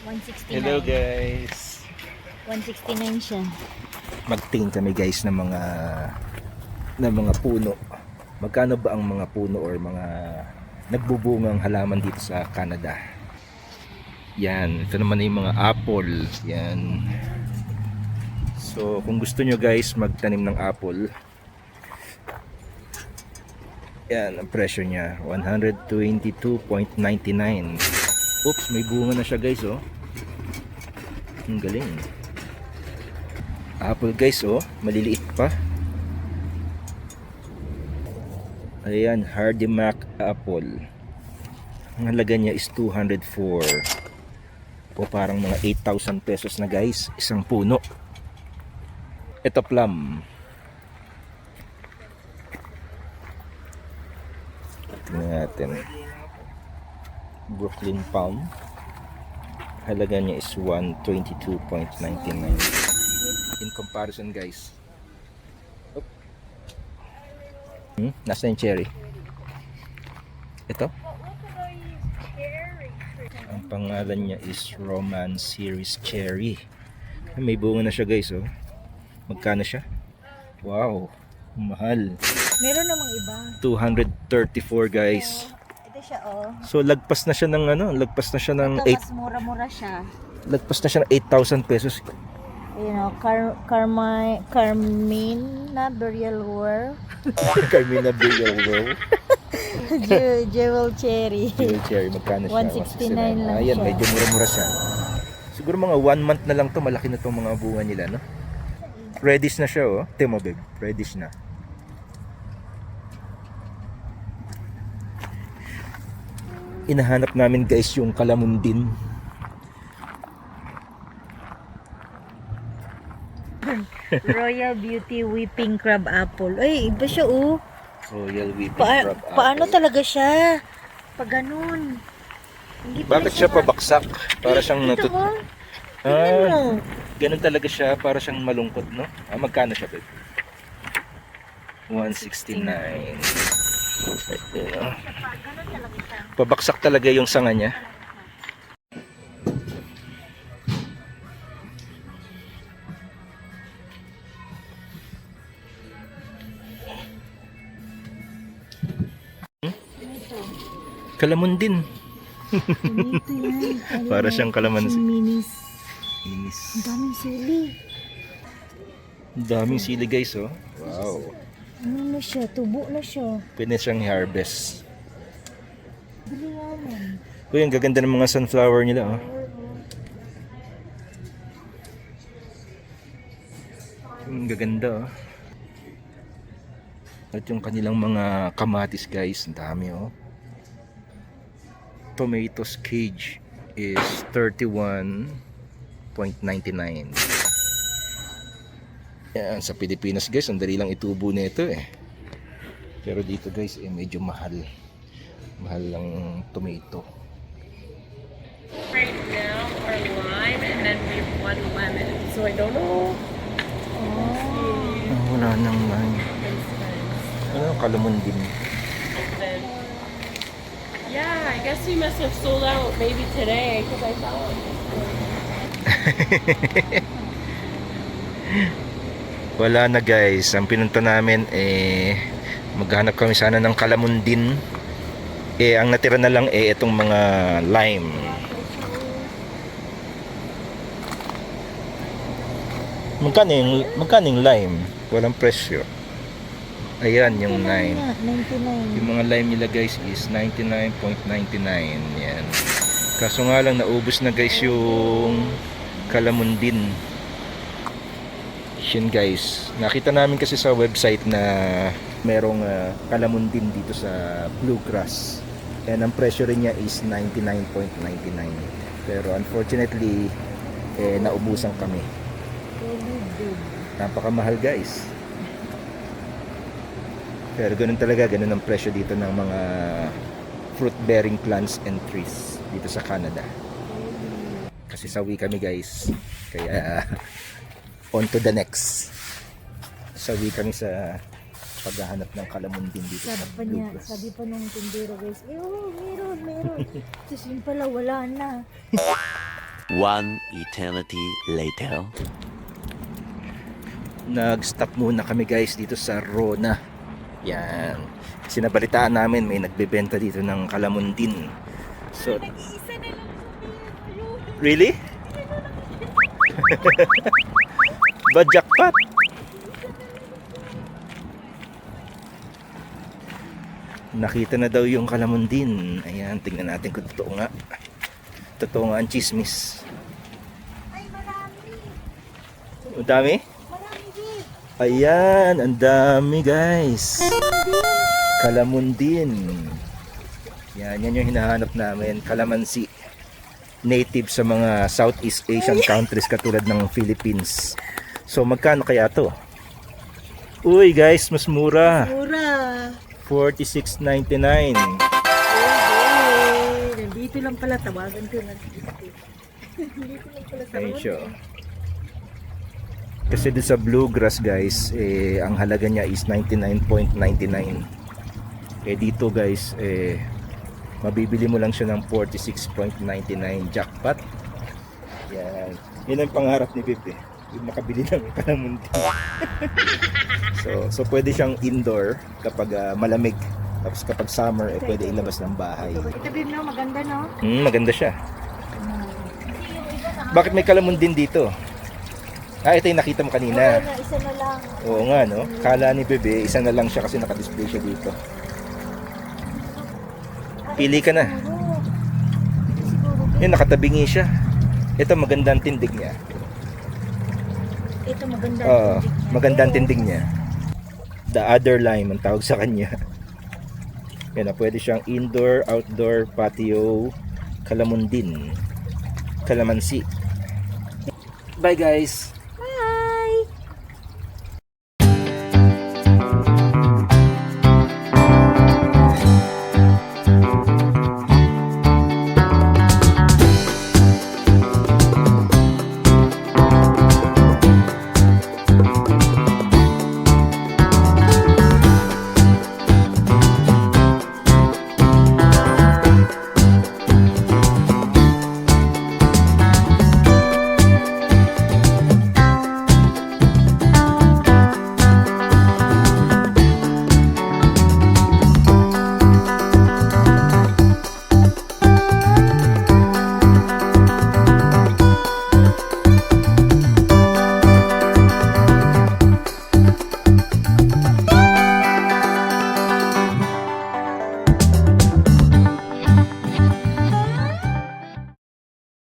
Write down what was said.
169. Hello guys. 169 siya. Magtingin kami guys ng mga puno. Magkano ba ang mga puno or mga nagbubungang halaman dito sa Canada? Yan, ito naman yung mga apple. Yan. So kung gusto nyo guys magtanim ng apple, yan ang presyo niya, 122.99. Oops, may bunga na siya guys, oh. Ang galing. Apple guys, oh, maliliit pa. Ayan, Hardy Mac apple. Ang halaga niya is 204. O parang mga 8,000 pesos na guys, isang puno. Ito plum. Tingnan natin. Brooklyn Palm. Halaga niya is 122.99. In comparison guys. Oop. Nasa yung cherry? Ito? Ang pangalan niya is Roman Series Cherry. May bunga na siya guys, oh. Magkano siya? Wow, mahal. Meron namang iba. 234 guys. Ito siya, oh. So lagpas na siya ng lagpas na siya ng Ito, mas mura-mura siya. lagpas na siya ng 8,000 pesos. Ayun, oh. Carmina Burial War. Carmina Burial. Jewel Cherry. Cherry, magkano siya? 169 lang Ayan, siya. medyo mura-mura siya. Siguro mga 1 month na lang to, malaki na tong mga bunga nila, no? Reddish na siya, oh. Timo, babe. Reddish na. Inahanap namin guys yung kalamundin. Royal Beauty Whipping Crab Apple. Ay, iba siya, oh. Royal Whipping Crab apple. Paano talaga siya? Pag ganun. Hindi pala Bakit siya pabaksak? Para siyang Ito, natut... oh. Tingnan mo. Ganun talaga siya, para siyang malungkot, no? Magkano siya, babe? 169. Pabaksak talaga yung sanga niya. Kalamundin. Ito yan. Para siyang kalamansi. Minis. Minis. Ang daming sili. Ang daming sili guys, oh. Wow. Ano na siya? Tubo na siya. Pwede siyang i-harvest. Bili naman. Uy, ang gaganda ng mga sunflower nila, oh. Ang gaganda, oh. At yung kanilang mga kamatis guys, ang dami, oh. Tomatoes cage is 31.99. Yan, sa Pilipinas guys, ang dali lang itubo nito, eh. Pero dito guys, medyo mahal. Mahal lang tomato. Right now are lime and then we have one lemon. So I don't know. Wala nang kalamundin. Then, yeah, I guess we must have sold out maybe today because I thought. Wala na guys, ang pinunta namin maghanap kami sana ng kalamundin. Ang natira na lang itong mga lime. Magkano yung lime? Walang presyo. Ayan yung lime. 99. Yung mga lime nila guys is 99.99. Yan. Kaso nga lang naubos na guys yung kalamundin. Yun guys. Nakita namin kasi sa website na merong kalamundin dito sa Bluegrass. And ang presyo rin niya is 99.99. Pero unfortunately naubusan kami. Napakamahal guys. Pero ganun talaga, ganun ang presyo dito ng mga fruit bearing plants and trees dito sa Canada. Kasi sawi kami guys. Kaya on to the next. Sawi kami sa paghahanap ng kalamundin dito sa Bluegrass. Sabi pa nung tindero guys, meron. Tapos yun pala, wala na. One eternity later. Nag-stop muna kami guys dito sa Rona. Yan. Sinabalitaan namin may nagbebenta dito ng kalamundin. So, Nag-iisa na lang kami. really? Ba jackpot? Nakita na daw yung kalamundin. Ayan, tingnan natin kung totoo nga. Totoo nga ang chismis. Ay, marami. Ang dami? Marami din. Ayan, ang dami guys. Kalamundin. Yan yung hinahanap namin. Kalamansi. Native sa mga Southeast Asian countries katulad ng Philippines. So magkano kaya to? Uy guys, mas mura. Mura. $46.99. Hey, nandito lang pala. Tawagan ko na dito. Nandito lang pala sa Ayun road. siya. Kasi doon sa bluegrass guys, ang halaga niya is $99.99. Dito guys, mabibili mo lang siya ng $46.99 jackpot. Yan. Yun ang pangarap ni Bebe. Yung makabili ng kalamundi. so pwede siyang indoor kapag malamig. Tapos kapag summer, pwede ilabas ng bahay. Ito din no, maganda no? Maganda siya. Bakit may kalamundin dito? Ito yung nakita mo kanina. Na, isa na lang. Oo nga, no? Kala ni Bebe, isa na lang siya kasi nakadisplay siya dito. Pili ka na. Yun, nakatabingi siya. Ito, magandang tindig niya. Ito maganda. Oo, magandang tindig niya. The other lime, ang tawag sa kanya. Yan na, pwede siyang indoor, outdoor, patio, kalamundin, kalamansi. Bye guys!